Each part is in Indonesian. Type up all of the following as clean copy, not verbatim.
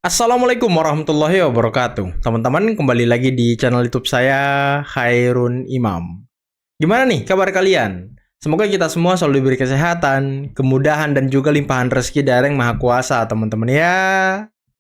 Assalamualaikum warahmatullahi wabarakatuh. Teman-teman, kembali lagi di channel YouTube saya, Khairun Imam. Gimana nih kabar kalian? Semoga kita semua selalu diberi kesehatan, kemudahan, dan juga limpahan rezeki dari Yang Maha Kuasa, teman-teman ya.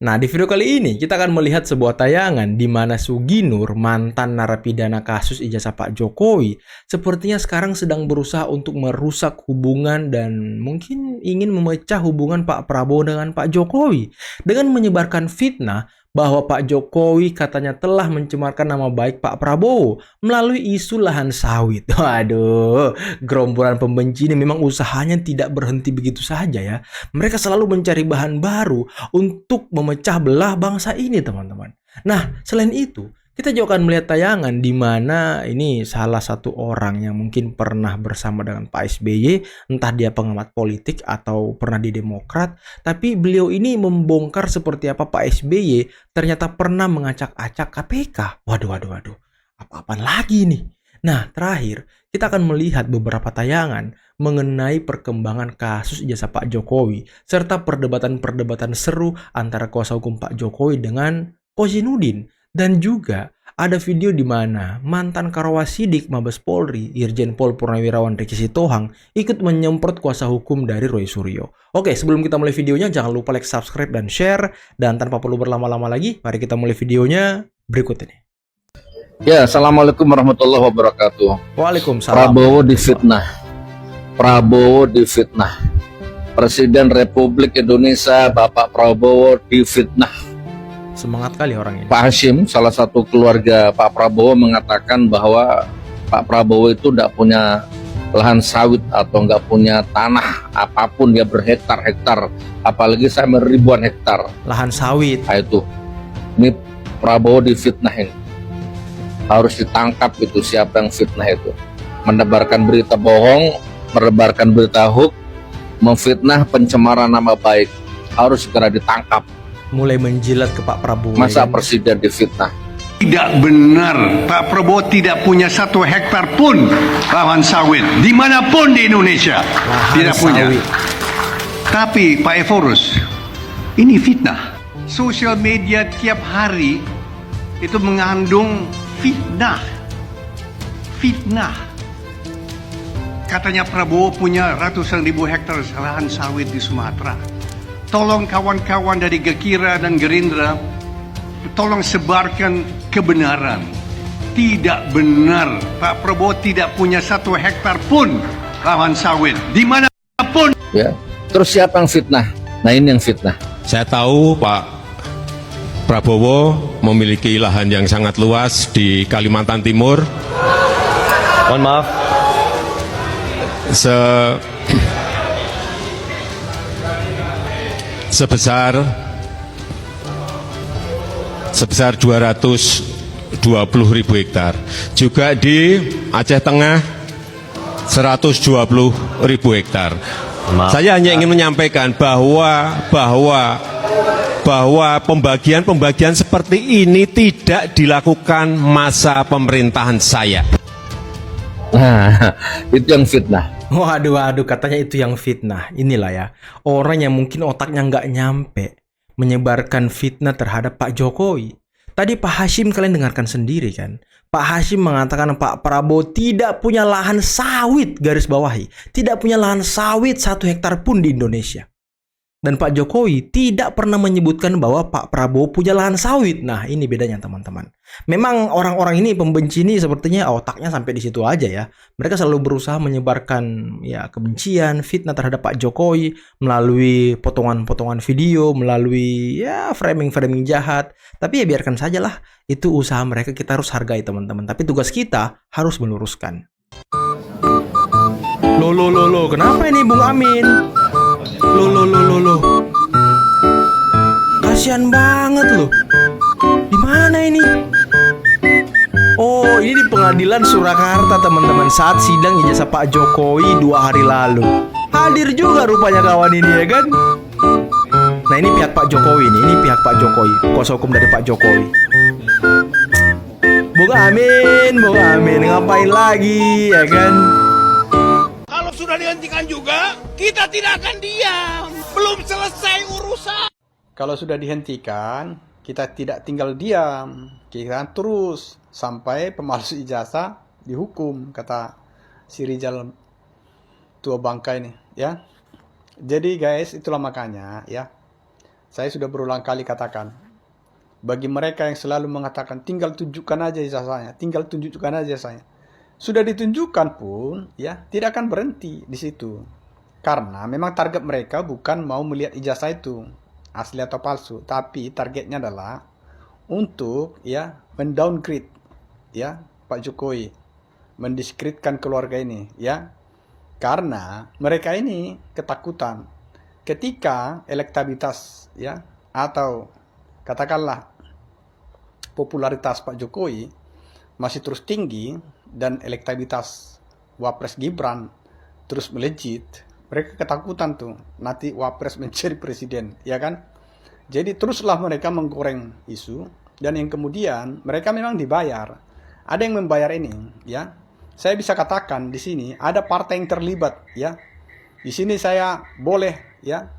Nah, di video kali ini kita akan melihat sebuah tayangan di mana Suginur, mantan narapidana kasus ijazah Pak Jokowi, sepertinya sekarang sedang berusaha untuk merusak hubungan dan mungkin ingin memecah hubungan Pak Prabowo dengan Pak Jokowi dengan menyebarkan fitnah bahwa Pak Jokowi katanya telah mencemarkan nama baik Pak Prabowo melalui isu lahan sawit. Waduh, gerombolan pembenci ini memang usahanya tidak berhenti begitu saja ya. Mereka selalu mencari bahan baru untuk memecah belah bangsa ini, teman-teman. Nah, selain itu, kita juga akan melihat tayangan di mana ini salah satu orang yang mungkin pernah bersama dengan Pak SBY, entah dia pengamat politik atau pernah di Demokrat, tapi beliau ini membongkar seperti apa Pak SBY ternyata pernah mengacak-acak KPK. Waduh. Apa-apaan lagi nih? Nah, terakhir, kita akan melihat beberapa tayangan mengenai perkembangan kasus ijazah Pak Jokowi, serta perdebatan-perdebatan seru antara kuasa hukum Pak Jokowi dengan Kozinudin. Dan juga ada video di mana mantan Karawasidik Mabes Polri, Irjen Pol Purnawirawan Riki Sitohang, ikut menyemprot kuasa hukum dari Roy Suryo. Oke, sebelum kita mulai videonya, jangan lupa like, subscribe, dan share. Dan tanpa perlu berlama-lama lagi, mari kita mulai videonya berikut ini. Ya, assalamualaikum warahmatullahi wabarakatuh. Waalaikumsalam. Prabowo difitnah. Presiden Republik Indonesia Bapak Prabowo difitnah. Semangat kali orang ini. Pak Hashim, salah satu keluarga Pak Prabowo, mengatakan bahwa Pak Prabowo itu tidak punya lahan sawit atau nggak punya tanah apapun, dia berhektar-hektar, apalagi saya ribuan hektar Lahan sawit. Nah, ini Prabowo difitnah ini. Harus ditangkap itu siapa yang fitnah itu. Menebarkan berita bohong, menebarkan berita hoax, memfitnah, pencemaran nama baik. Harus segera ditangkap. Mulai menjilat ke Pak Prabowo. Masa presiden difitnah? Tidak benar, Pak Prabowo tidak punya 1 hektar pun lahan sawit dimanapun di Indonesia. Tidak punya. Tapi Pak Evorus, ini fitnah. Sosial media tiap hari itu mengandung fitnah. Katanya Prabowo punya ratusan ribu hektar lahan sawit di Sumatera. Tolong kawan-kawan dari Gekira dan Gerindra, tolong sebarkan kebenaran. Tidak benar, Pak Prabowo tidak punya 1 hektar pun lahan sawit dimanapun. Ya. Terus siapa yang fitnah? Nah, ini yang fitnah. Saya tahu Pak Prabowo memiliki lahan yang sangat luas di Kalimantan Timur. Mohon maaf. Sebesar 220.000 hektar. Juga di Aceh Tengah 120.000 hektar. Saya hanya ingin menyampaikan bahwa pembagian seperti ini tidak dilakukan masa pemerintahan saya. Nah, itu yang fitnah. Waduh, katanya itu yang fitnah. Inilah ya, orang yang mungkin otaknya nggak nyampe menyebarkan fitnah terhadap Pak Jokowi. Tadi Pak Hashim kalian dengarkan sendiri kan. Pak Hashim mengatakan Pak Prabowo tidak punya lahan sawit, garis bawahi. Tidak punya lahan sawit 1 hektar pun di Indonesia. Dan Pak Jokowi tidak pernah menyebutkan bahwa Pak Prabowo punya lahan sawit. Nah, ini bedanya teman-teman. Memang orang-orang ini, pembenci ini sepertinya otaknya sampai di situ aja ya. Mereka selalu berusaha menyebarkan ya kebencian, fitnah terhadap Pak Jokowi melalui potongan-potongan video, melalui ya framing-framing jahat. Tapi ya biarkan sajalah, itu usaha mereka, kita harus hargai teman-teman. Tapi tugas kita harus meluruskan. Loh, kenapa ini Bung Amin? Loh. Kasihan banget loh. Di mana ini? Oh, ini di pengadilan Surakarta teman-teman, saat sidang ijazah Pak Jokowi 2 hari lalu. Hadir juga rupanya kawan ini ya kan? Nah, ini pihak Pak Jokowi nih, ini pihak Pak Jokowi, kuasa hukum dari Pak Jokowi. Bung Amin, ngapain lagi ya kan? Kalau sudah dihentikan juga, kita tidak akan diam. Belum selesai urusan. kalau sudah dihentikan, kita tidak tinggal diam, kita terus sampai pemalsu ijazah dihukum, kata si Rizal tua bangka ini, ya. Jadi guys, itulah makanya, ya, saya sudah berulang kali katakan, bagi mereka yang selalu mengatakan tinggal tunjukkan aja ijazahnya, tinggal tunjukkan aja saya, sudah ditunjukkan pun, ya, tidak akan berhenti di situ, karena memang target mereka bukan mau melihat ijazah itu asli atau palsu, tapi targetnya adalah untuk, ya, mendowngrade, ya, Pak Jokowi, mendiskreditkan keluarga ini, ya, karena mereka ini ketakutan ketika elektabilitas, ya, atau katakanlah popularitas Pak Jokowi masih terus tinggi dan elektabilitas Wapres Gibran terus melejit, mereka ketakutan tuh nanti Wapres menjadi presiden, ya kan? Jadi teruslah mereka menggoreng isu, dan yang kemudian mereka memang dibayar. Ada yang membayar ini, ya. Saya bisa katakan di sini ada partai yang terlibat, ya. Di sini saya boleh, ya,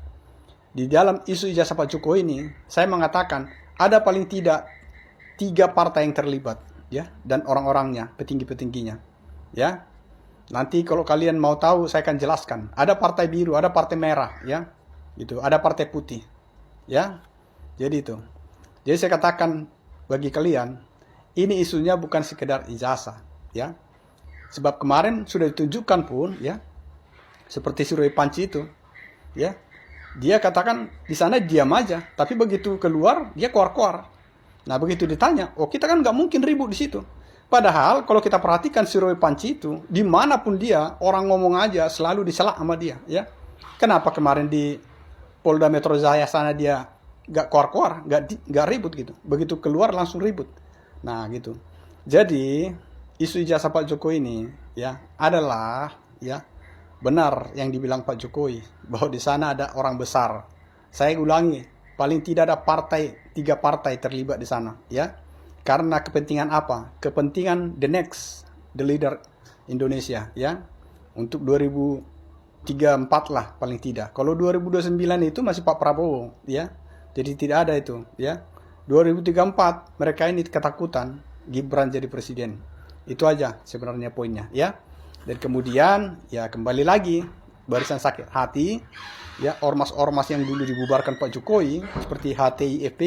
di dalam isu ijazah Pak Jokowi ini saya mengatakan ada paling tidak 3 partai yang terlibat, ya, dan orang-orangnya, petinggi-petingginya, ya. Nanti kalau kalian mau tahu saya akan jelaskan. Ada partai biru, ada partai merah, ya. Gitu, ada partai putih. Ya. Jadi itu. Jadi saya katakan bagi kalian, ini isunya bukan sekedar ijazah, ya. Sebab kemarin sudah ditunjukkan pun, ya. Seperti si Roy Panci itu, ya. Dia katakan di sana diam aja, tapi begitu keluar dia keluar-keluar. Nah, begitu ditanya, oh kita kan nggak mungkin ribut di situ. Padahal kalau kita perhatikan si Roy Panci itu, dimanapun dia, orang ngomong aja selalu diselak sama dia, ya. Kenapa kemarin di Polda Metro Jaya sana dia nggak keluar-keluar, nggak ribut gitu. Begitu keluar langsung ribut. Nah gitu. Jadi isu ijazah Pak Jokowi ini, ya, adalah, ya, benar yang dibilang Pak Jokowi bahwa di sana ada orang besar. Saya ulangi, paling tidak ada 3 partai terlibat di sana, ya. Karena kepentingan apa? Kepentingan the leader Indonesia, ya. Untuk 2034 lah paling tidak. Kalau 2029 itu masih Pak Prabowo, ya. Jadi tidak ada itu, ya. 2034 mereka ini ketakutan Gibran jadi presiden. Itu aja sebenarnya poinnya, ya. Dan kemudian, ya, kembali lagi barisan sakit hati, ya, ormas-ormas yang dulu dibubarkan Pak Jokowi seperti HTIFP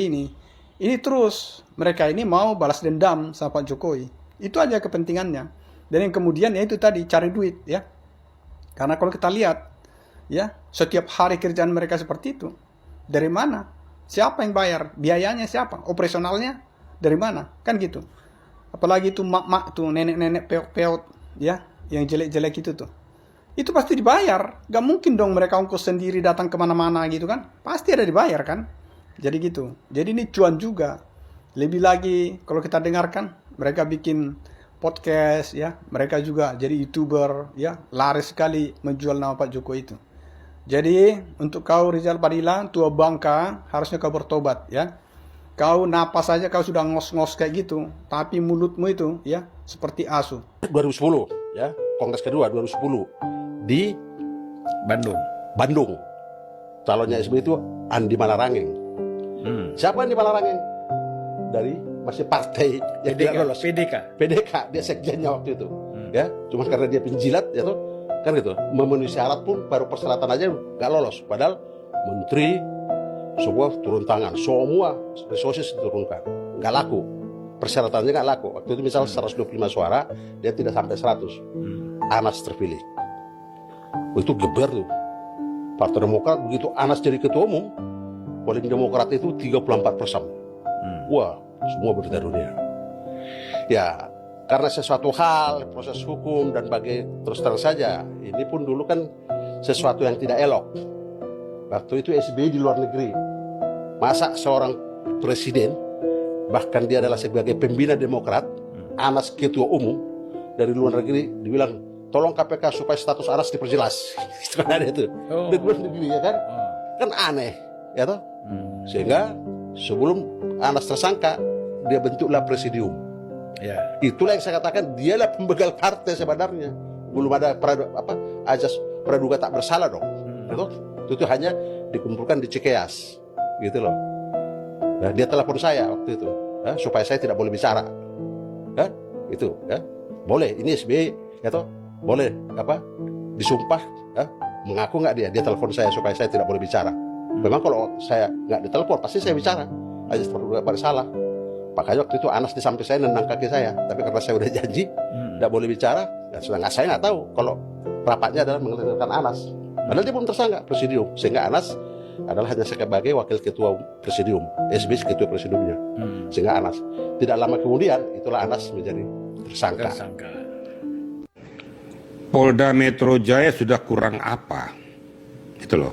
ini terus mereka ini mau balas dendam sama Pak Jokowi. Itu aja kepentingannya. Dan yang kemudian ya itu tadi, cari duit, ya. Karena kalau kita lihat, ya, setiap hari kerjaan mereka seperti itu. Dari mana? Siapa yang bayar? Biayanya siapa? Operasionalnya dari mana? Kan gitu. Apalagi itu mak-mak tuh, nenek-nenek peot-peot, ya, yang jelek-jelek itu tuh. Itu pasti dibayar. Gak mungkin dong mereka ongkos sendiri datang kemana-mana gitu kan. Pasti ada dibayar kan. Jadi gitu. Jadi ini cuan juga. Lebih lagi kalau kita dengarkan, mereka bikin podcast, ya. Mereka juga jadi YouTuber, ya. Laris sekali menjual nama Pak Jokowi itu. Jadi untuk kau Rizal Padilla, tua bangka, harusnya kau bertobat, ya. Kau napas saja kau sudah ngos-ngos kayak gitu, tapi mulutmu itu, ya, seperti asu. 2010, ya, Kongres kedua 2010 di Bandung. Calonnya SBY itu Andi Malarangeng. Siapa Andi Malarangeng? Dari masih partai yang tidak lolos. PDK, dia sekjennya waktu itu. Ya, cuma karena dia penjilat, ya tuh, kan gitu. Memenuhi syarat pun baru persyaratan aja nggak lolos. Padahal menteri semua turun tangan, semua resources diturunkan, nggak laku. Persyaratannya nggak laku. Waktu itu misal 125 suara, dia tidak sampai 100. Anas terpilih. Itu geber tuh. Partai Demokrat begitu Anas jadi ketua umum, paling Demokrat itu 34%. Wah, semua berita dunia. Ya, karena sesuatu hal, proses hukum dan terus terang saja, ini pun dulu kan sesuatu yang tidak elok. Waktu itu SBY di luar negeri. Masa seorang presiden, bahkan dia adalah sebagai pembina Demokrat, Anas ketua umum, dari luar negeri dibilang, tolong KPK supaya status Anas diperjelas. Itu kan ada itu. Di luar negeri, ya kan? Kan aneh, ya toh? Sehingga sebelum Anas tersangka, dia bentuklah presidium. Ya. Itulah yang saya katakan, dialah pembegal partai sebenarnya. Belum ada azas praduga tak bersalah dong. Itu hanya dikumpulkan di Cikeas. gitu loh. Nah, dia telepon saya waktu itu, supaya saya tidak boleh bicara, itu, boleh. Ini SBY, boleh apa? Disumpah, mengaku nggak dia? Dia telepon saya supaya saya tidak boleh bicara. Memang kalau saya nggak ditelepon, pasti saya bicara. Aja pada salah. Makanya waktu itu Anas di samping saya nendang kaki saya, tapi karena saya udah janji tidak boleh bicara, dan saya nggak tahu kalau rapatnya adalah mengenalkan Anas. Padahal dia belum tersangka presidium, sehingga Anas adalah hanya sebagai wakil ketua presidium, SB ketua presidiumnya, sehingga Anas. Tidak lama kemudian itulah Anas menjadi tersangka. Polda Metro Jaya sudah kurang apa? Itu loh.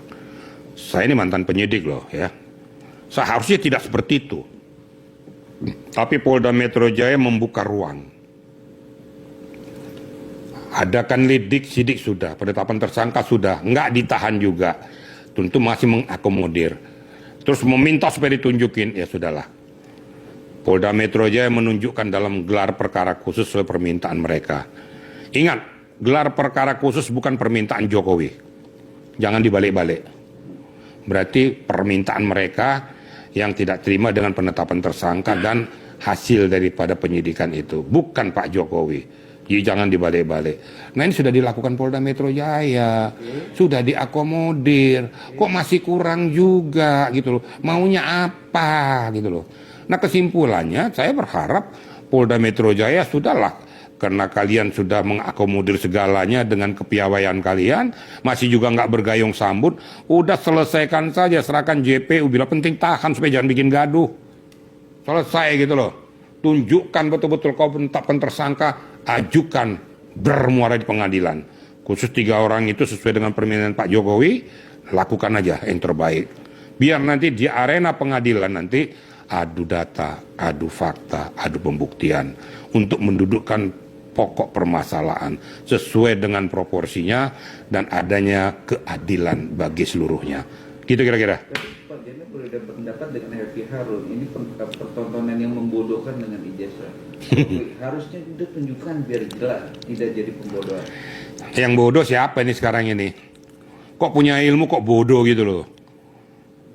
Saya ini mantan penyidik loh ya. Seharusnya tidak seperti itu. Tapi Polda Metro Jaya membuka ruang. Adakan lidik, sidik sudah, penetapan tersangka sudah, nggak ditahan juga. Tentu masih mengakomodir. Terus meminta supaya ditunjukin, ya sudahlah. Polda Metro Jaya menunjukkan dalam gelar perkara khusus sesuai permintaan mereka. Ingat, gelar perkara khusus bukan permintaan Jokowi. Jangan dibalik-balik. Berarti permintaan mereka yang tidak terima dengan penetapan tersangka dan hasil daripada penyidikan itu. Bukan Pak Jokowi. Jadi jangan dibalik-balik. Nah ini sudah dilakukan Polda Metro Jaya. Sudah diakomodir. Kok masih kurang juga gitu loh. Maunya apa gitu loh. Nah kesimpulannya saya berharap Polda Metro Jaya sudahlah. Karena kalian sudah mengakomodir segalanya dengan kepiawaian kalian, masih juga nggak bergayung sambut, udah selesaikan saja, serahkan JPU, bila penting tahan supaya jangan bikin gaduh. Selesai gitu loh. Tunjukkan betul-betul kau penetapan tersangka, ajukan bermuara di pengadilan. Khusus 3 orang itu sesuai dengan permintaan Pak Jokowi, lakukan aja yang terbaik. Biar nanti di arena pengadilan nanti adu data, adu fakta, adu pembuktian untuk mendudukkan pokok permasalahan sesuai dengan proporsinya dan adanya keadilan bagi seluruhnya. Gitu kira-kira. Pak Jena berbeda pendapat dengan Helvi Harun. Ini pertontonan yang membodohkan dengan ijazah. Harusnya itu tunjukkan biar jelas, tidak jadi pembodohan. Yang bodoh siapa ini sekarang ini? Kok punya ilmu kok bodoh gitu loh?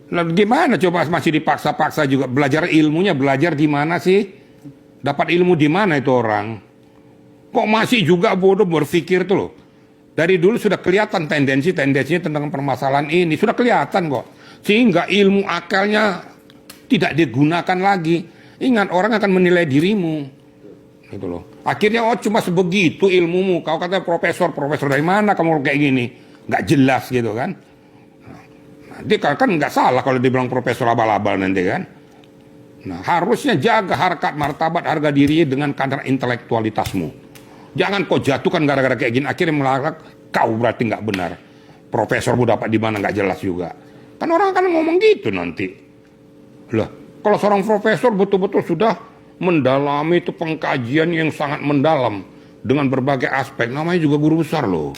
Lalu gimana coba masih dipaksa-paksa juga belajar ilmunya, belajar di mana sih? Dapat ilmu di mana itu orang? Kok masih juga bodoh berpikir tuh loh. Dari dulu sudah kelihatan tendensinya tentang permasalahan ini. Sudah kelihatan kok. Sehingga ilmu akalnya tidak digunakan lagi. Ingat, orang akan menilai dirimu. Gitu loh. Akhirnya, oh cuma sebegitu ilmumu. Kau kata profesor dari mana kamu kayak gini? Nggak jelas gitu kan. Nanti kan nggak salah kalau dibilang profesor abal-abal nanti kan. Nah, harusnya jaga harkat martabat harga diri dengan kadar intelektualitasmu. Jangan kau jatuhkan gara-gara kayak gini, akhirnya melarang kau berarti nggak benar. Profesormu dapat di mana nggak jelas juga. Kan orang akan ngomong gitu nanti. Loh, kalau seorang profesor betul-betul sudah mendalami itu pengkajian yang sangat mendalam dengan berbagai aspek, namanya juga guru besar loh.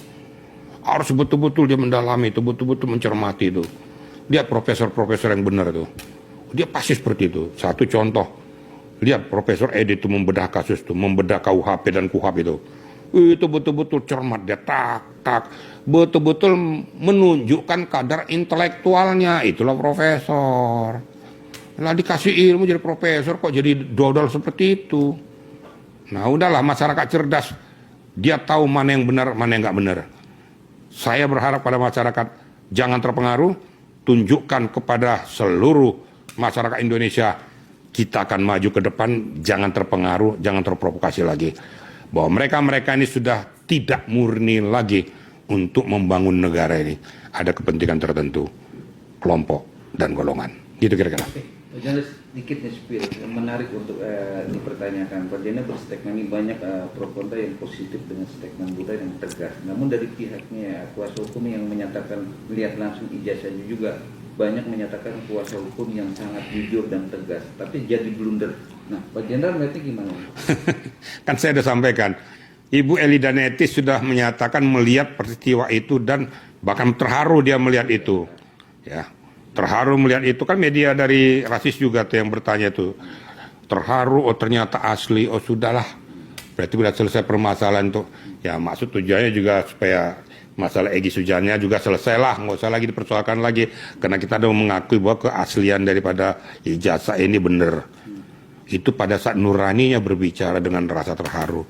Harus betul-betul dia mendalami itu, betul-betul mencermati itu. Dia profesor-profesor yang benar tuh. Dia pasti seperti itu. Satu contoh. Lihat Profesor Edi itu membedah kasus itu, membedah KUHP dan KUHAP itu. Itu betul-betul cermat, dia tak, betul-betul menunjukkan kadar intelektualnya. Itulah profesor. Lah dikasih ilmu jadi profesor kok jadi dodol seperti itu. Nah udahlah masyarakat cerdas. Dia tahu mana yang benar, mana yang nggak benar. Saya berharap pada masyarakat jangan terpengaruh, tunjukkan kepada seluruh masyarakat Indonesia kita akan maju ke depan, jangan terpengaruh, jangan terprovokasi lagi. Bahwa mereka-mereka ini sudah tidak murni lagi untuk membangun negara ini. Ada kepentingan tertentu, kelompok dan golongan. Gitu kira-kira. Pak Jena sedikit spill yang menarik untuk dipertanyakan. Pak Jena berstatement ini banyak pro kontra yang positif dengan statement Buddha yang tegas. Namun dari pihaknya kuasa hukum yang menyatakan melihat langsung ijazahnya juga banyak menyatakan kuasa hukum yang sangat jujur dan tegas, tapi jadi blunder. Nah, Pak Jenderal melihatnya gimana? Kan saya sudah sampaikan, Ibu Eli Danetis sudah menyatakan melihat peristiwa itu dan bahkan terharu dia melihat itu. Ya, terharu melihat itu, kan media dari rasis juga tuh yang bertanya tuh. Terharu, oh ternyata asli, oh sudahlah. Berarti sudah selesai permasalahan tuh. Ya maksud tujuannya juga supaya masalah Egy Sujana juga selesai lah, nggak usah lagi dipersoalkan lagi, karena kita udah mengakui bahwa keaslian daripada ijazah ini benar. Itu pada saat nuraninya berbicara dengan rasa terharu.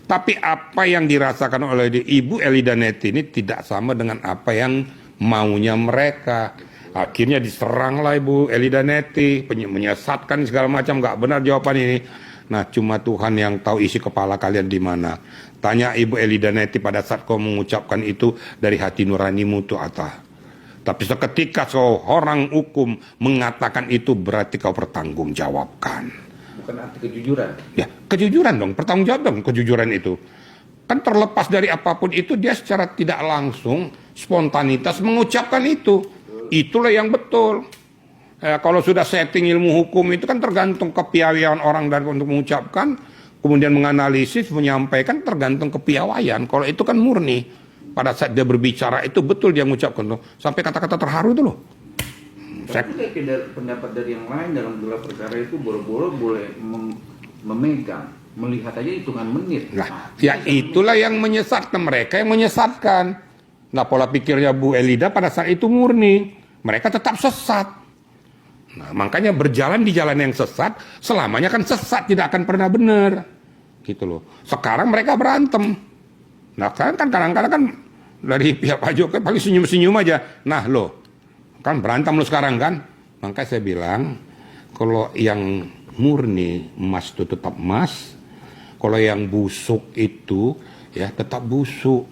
Tapi apa yang dirasakan oleh Ibu Elida Neti ini tidak sama dengan apa yang maunya mereka. Akhirnya diseranglah Ibu Elida Neti, menyesatkan segala macam, nggak benar jawaban ini. Nah, cuma Tuhan yang tahu isi kepala kalian di mana. Tanya Ibu Elida Neti pada saat kau mengucapkan itu dari hati nuranimu tuh Atta. Tapi seketika seorang hukum mengatakan itu berarti kau bertanggungjawabkan. Bukan arti kejujuran. Ya, kejujuran dong, bertanggung jawab dong kejujuran itu. Kan terlepas dari apapun itu dia secara tidak langsung spontanitas mengucapkan itu. Itulah yang betul. Kalau sudah setting ilmu hukum itu kan tergantung kepiawaian orang dan untuk mengucapkan, kemudian menganalisis, menyampaikan tergantung kepiawaian. Kalau itu kan murni. Pada saat dia berbicara itu betul dia mengucapkan tuh. Sampai kata-kata terharu itu loh. Tapi pendapat dari yang lain dalam gelar perkara itu boro-boro boleh memegang, melihat aja hitungan menit. Nah, ya itulah yang menyesatkan mereka, yang menyesatkan. Nah, pola pikirnya Bu Elida pada saat itu murni. Mereka tetap sesat. Nah, makanya berjalan di jalan yang sesat, selamanya kan sesat, tidak akan pernah benar. Gitu loh. Sekarang mereka berantem. Nah, kan kadang-kadang kan dari pihak Pak Jokowi paling senyum-senyum aja. Nah, loh. Kan berantem lo sekarang kan? Makanya saya bilang, kalau yang murni emas itu tetap emas, kalau yang busuk itu ya tetap busuk.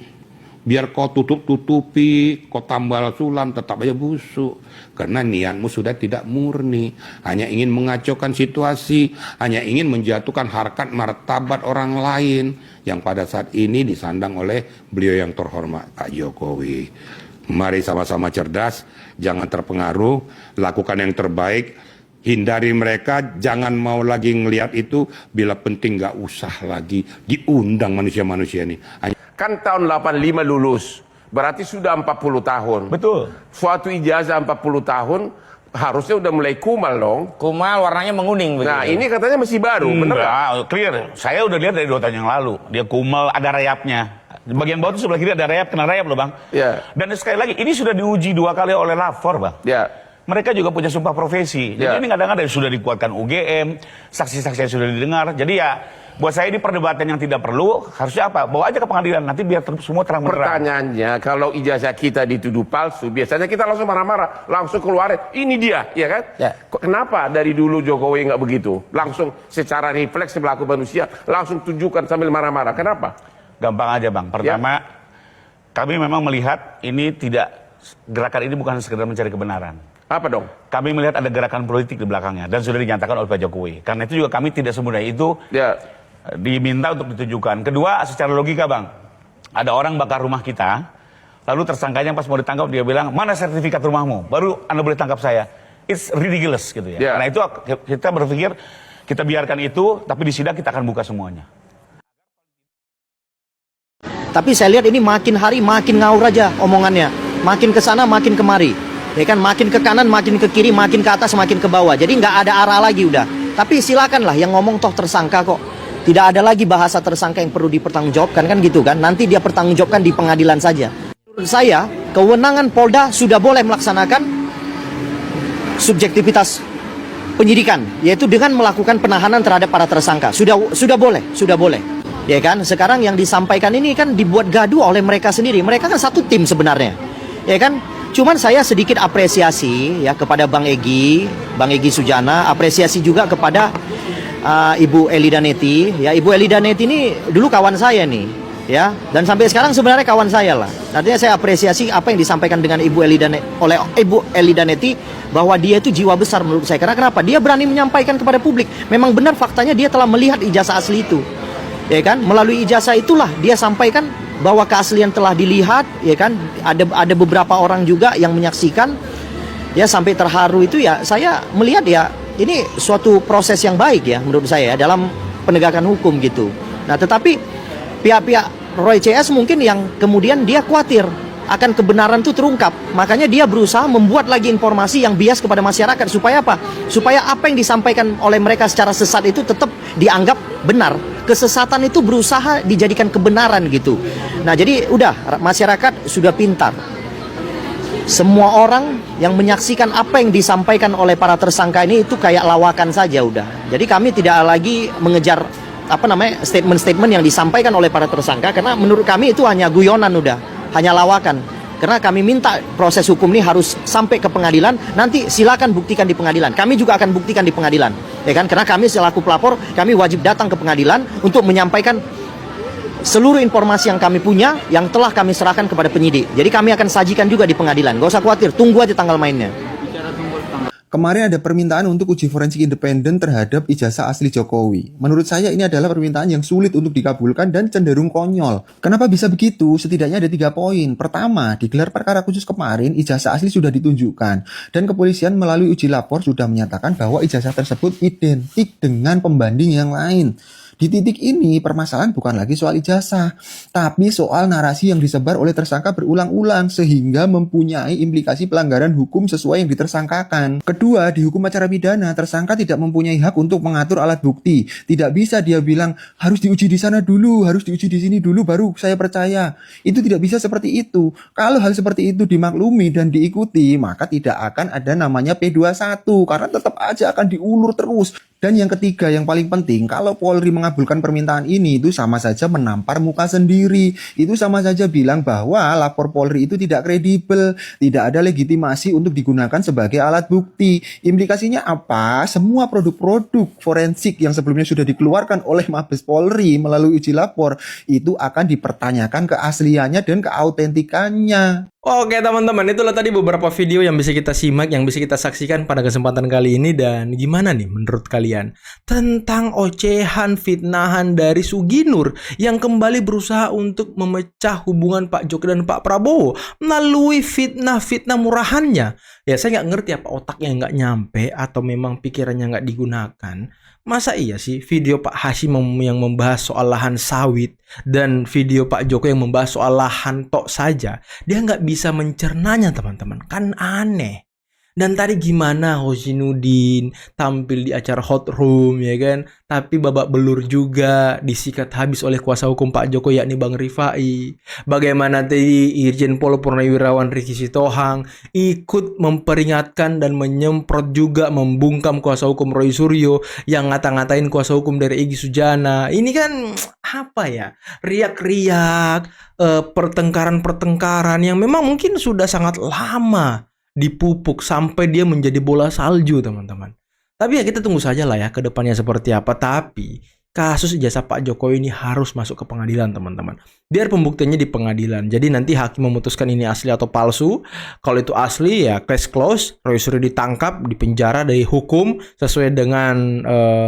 Biar kau tutup-tutupi, kau tambal sulam, tetap aja busuk. Karena niatmu sudah tidak murni. Hanya ingin mengacaukan situasi, hanya ingin menjatuhkan harkat martabat orang lain. Yang pada saat ini disandang oleh beliau yang terhormat, Pak Jokowi. Mari sama-sama cerdas, jangan terpengaruh, lakukan yang terbaik. Hindari mereka, jangan mau lagi ngelihat itu, bila penting nggak usah lagi diundang manusia-manusia ini. Kan tahun 85 lulus, berarti sudah 40 tahun. Betul. Suatu ijazah 40 tahun, harusnya udah mulai kumal dong. Kumal warnanya menguning begitu. Nah, ini katanya masih baru, bener nggak? Clear. Saya udah lihat dari 2 tahun yang lalu. Dia kumal, ada rayapnya. Bagian bawah itu sebelah kiri ada rayap, kena rayap loh Bang. Ya. Dan sekali lagi, ini sudah diuji 2 kali oleh lapor Bang. Ya. Mereka juga punya sumpah profesi. Jadi Ya. ini kadang-kadang sudah dikuatkan UGM, saksi-saksi yang sudah didengar. Jadi ya, buat saya ini perdebatan yang tidak perlu. Harusnya apa? Bawa aja ke pengadilan, nanti biar semua terang benderang. Pertanyaannya, kalau ijazah kita dituduh palsu, biasanya kita langsung marah-marah, langsung keluarin. Ini dia, ya kan? Ya. Kenapa dari dulu Jokowi nggak begitu? Langsung secara refleks pelaku manusia, langsung tunjukkan sambil marah-marah. Kenapa? Gampang aja Bang. Pertama, kami memang melihat ini tidak, gerakan ini bukan sekedar mencari kebenaran. Apa dong? Kami melihat ada gerakan politik di belakangnya dan sudah dinyatakan oleh Pak Jokowi. Karena itu juga kami tidak semudah itu diminta untuk ditunjukkan. Kedua, secara logika Bang, ada orang bakar rumah kita, lalu tersangkanya pas mau ditangkap dia bilang, mana sertifikat rumahmu? Baru Anda boleh tangkap saya. It's ridiculous gitu ya. Karena itu kita berpikir, kita biarkan itu, tapi di sidang kita akan buka semuanya. Tapi saya lihat ini makin hari makin ngawur aja omongannya. Makin ke sana makin kemari. Ya kan, makin ke kanan, makin ke kiri, makin ke atas, makin ke bawah. Jadi nggak ada arah lagi udah. Tapi silakanlah yang ngomong toh tersangka kok. Tidak ada lagi bahasa tersangka yang perlu dipertanggungjawabkan kan gitu kan. Nanti dia pertanggungjawabkan di pengadilan saja. Menurut saya, kewenangan Polda sudah boleh melaksanakan subjektivitas penyidikan, yaitu dengan melakukan penahanan terhadap para tersangka. Sudah boleh. Ya kan, sekarang yang disampaikan ini kan dibuat gaduh oleh mereka sendiri. Mereka kan satu tim sebenarnya. Ya kan? Cuman saya sedikit apresiasi ya kepada Bang Egy Sujana, apresiasi juga kepada Ibu Elida Neti. Ya, Ibu Elida Neti ini dulu kawan saya nih, ya. Dan sampai sekarang sebenarnya kawan saya lah. Artinya saya apresiasi apa yang disampaikan dengan Ibu Elida Neti, bahwa dia itu jiwa besar menurut saya. Karena kenapa? Dia berani menyampaikan kepada publik. Memang benar faktanya dia telah melihat ijazah asli itu. Ya kan? Melalui ijazah itulah dia sampaikan bahwa keaslian telah dilihat, ya kan? Ada beberapa orang juga yang menyaksikan, ya, sampai terharu itu ya. Saya melihat ya ini suatu proses yang baik ya menurut saya ya, dalam penegakan hukum gitu. Nah, tetapi pihak-pihak Roy CS mungkin yang kemudian dia khawatir akan kebenaran itu terungkap. Makanya dia berusaha membuat lagi informasi yang bias kepada masyarakat. Supaya apa? Supaya apa yang disampaikan oleh mereka secara sesat itu tetap dianggap benar. kesesatan itu berusaha dijadikan kebenaran gitu. Nah, jadi udah masyarakat sudah pintar. Semua orang yang menyaksikan apa yang disampaikan oleh para tersangka ini itu kayak lawakan saja udah. Jadi kami tidak lagi mengejar statement-statement yang disampaikan oleh para tersangka, karena menurut kami itu hanya guyonan udah, hanya lawakan. Karena kami minta proses hukum ini harus sampai ke pengadilan. Nanti silakan buktikan di pengadilan. Kami juga akan buktikan di pengadilan, ya kan? Karena kami selaku pelapor, kami wajib datang ke pengadilan untuk menyampaikan seluruh informasi yang kami punya, yang telah kami serahkan kepada penyidik. Jadi kami akan sajikan juga di pengadilan. Gak usah khawatir, tunggu aja tanggal mainnya. Kemarin ada permintaan untuk uji forensik independen terhadap ijazah asli Jokowi. Menurut saya ini adalah permintaan yang sulit untuk dikabulkan dan cenderung konyol. Kenapa bisa begitu? Setidaknya ada 3 poin. Pertama, di gelar perkara khusus kemarin ijazah asli sudah ditunjukkan. Dan kepolisian melalui uji lapor sudah menyatakan bahwa ijazah tersebut identik dengan pembanding yang lain. Di titik ini permasalahan bukan lagi soal ijazah, tapi soal narasi yang disebar oleh tersangka berulang-ulang sehingga mempunyai implikasi pelanggaran hukum sesuai yang ditersangkakan. Kedua, di hukum acara pidana, tersangka tidak mempunyai hak untuk mengatur alat bukti. Tidak bisa dia bilang harus diuji di sana dulu, harus diuji di sini dulu baru saya percaya. Itu tidak bisa seperti itu. Kalau hal seperti itu dimaklumi dan diikuti, maka tidak akan ada namanya P21 karena tetap aja akan diulur terus. Dan yang ketiga, yang paling penting, kalau Polri mengabulkan permintaan ini, itu sama saja menampar muka sendiri. Itu sama saja bilang bahwa lapor Polri itu tidak kredibel, tidak ada legitimasi untuk digunakan sebagai alat bukti. Implikasinya apa? Semua produk-produk forensik yang sebelumnya sudah dikeluarkan oleh Mabes Polri melalui uji lapor, itu akan dipertanyakan keasliannya dan keautentikannya. Oke teman-teman, itulah tadi beberapa video yang bisa kita simak, yang bisa kita saksikan pada kesempatan kali ini. Dan gimana nih menurut kalian tentang ocehan, fitnahan dari Suginur yang kembali berusaha untuk memecah hubungan Pak Jokowi dan Pak Prabowo melalui fitnah-fitnah murahannya? Ya saya nggak ngerti apa otaknya nggak nyampe atau memang pikirannya nggak digunakan. Masa iya sih video Pak Hasyim yang membahas soal lahan sawit dan video Pak Jokowi yang membahas soal lahan tok saja, dia nggak bisa mencernanya teman-teman, kan aneh. Dan tadi gimana Husnudin tampil di acara Hot Room ya kan, tapi babak belur juga disikat habis oleh kuasa hukum Pak Jokowi yakni Bang Rifai. Bagaimana tadi Irjen Pol Purnawirawan Ricky Sitohang ikut memperingatkan dan menyemprot juga membungkam kuasa hukum Roy Suryo yang ngata-ngatain kuasa hukum dari Egy Sujana. Ini kan apa ya, riak-riak pertengkaran-pertengkaran yang memang mungkin sudah sangat lama dipupuk sampai dia menjadi bola salju teman-teman. Tapi ya kita tunggu saja lah ya ke depannya seperti apa. Tapi kasus ijazah Pak Jokowi ini harus masuk ke pengadilan teman-teman. Biar pembuktiannya di pengadilan. Jadi nanti hakim memutuskan ini asli atau palsu. Kalau itu asli ya case close, Roy Suryo ditangkap, dipenjara dari hukum sesuai dengan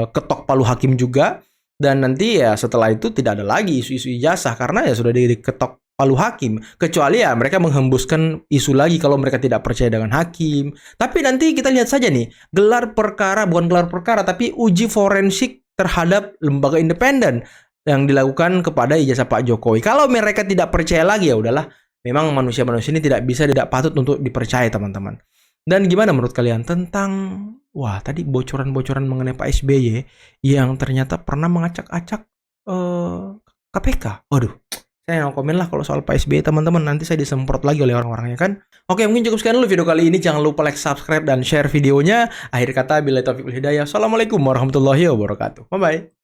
ketok palu hakim juga. Dan nanti ya setelah itu tidak ada lagi isu-isu ijazah karena ya sudah diketok palu hakim, kecuali ya mereka menghembuskan isu lagi kalau mereka tidak percaya dengan hakim. Tapi nanti kita lihat saja nih, gelar perkara, bukan gelar perkara tapi uji forensik terhadap lembaga independen yang dilakukan kepada ijazah Pak Jokowi. Kalau mereka tidak percaya lagi ya udahlah, memang manusia-manusia ini tidak patut untuk dipercaya teman-teman. Dan gimana menurut kalian tentang tadi bocoran-bocoran mengenai Pak SBY yang ternyata pernah mengacak-acak KPK? Waduh, saya no komen lah kalau soal Pak SBY teman-teman, nanti saya disemprot lagi oleh orang-orangnya kan. Oke, mungkin cukup sekian dulu video kali ini. Jangan lupa like, subscribe, dan share videonya. Akhir kata, billahi taufiq wal hidayah. Assalamualaikum warahmatullahi wabarakatuh. Bye-bye.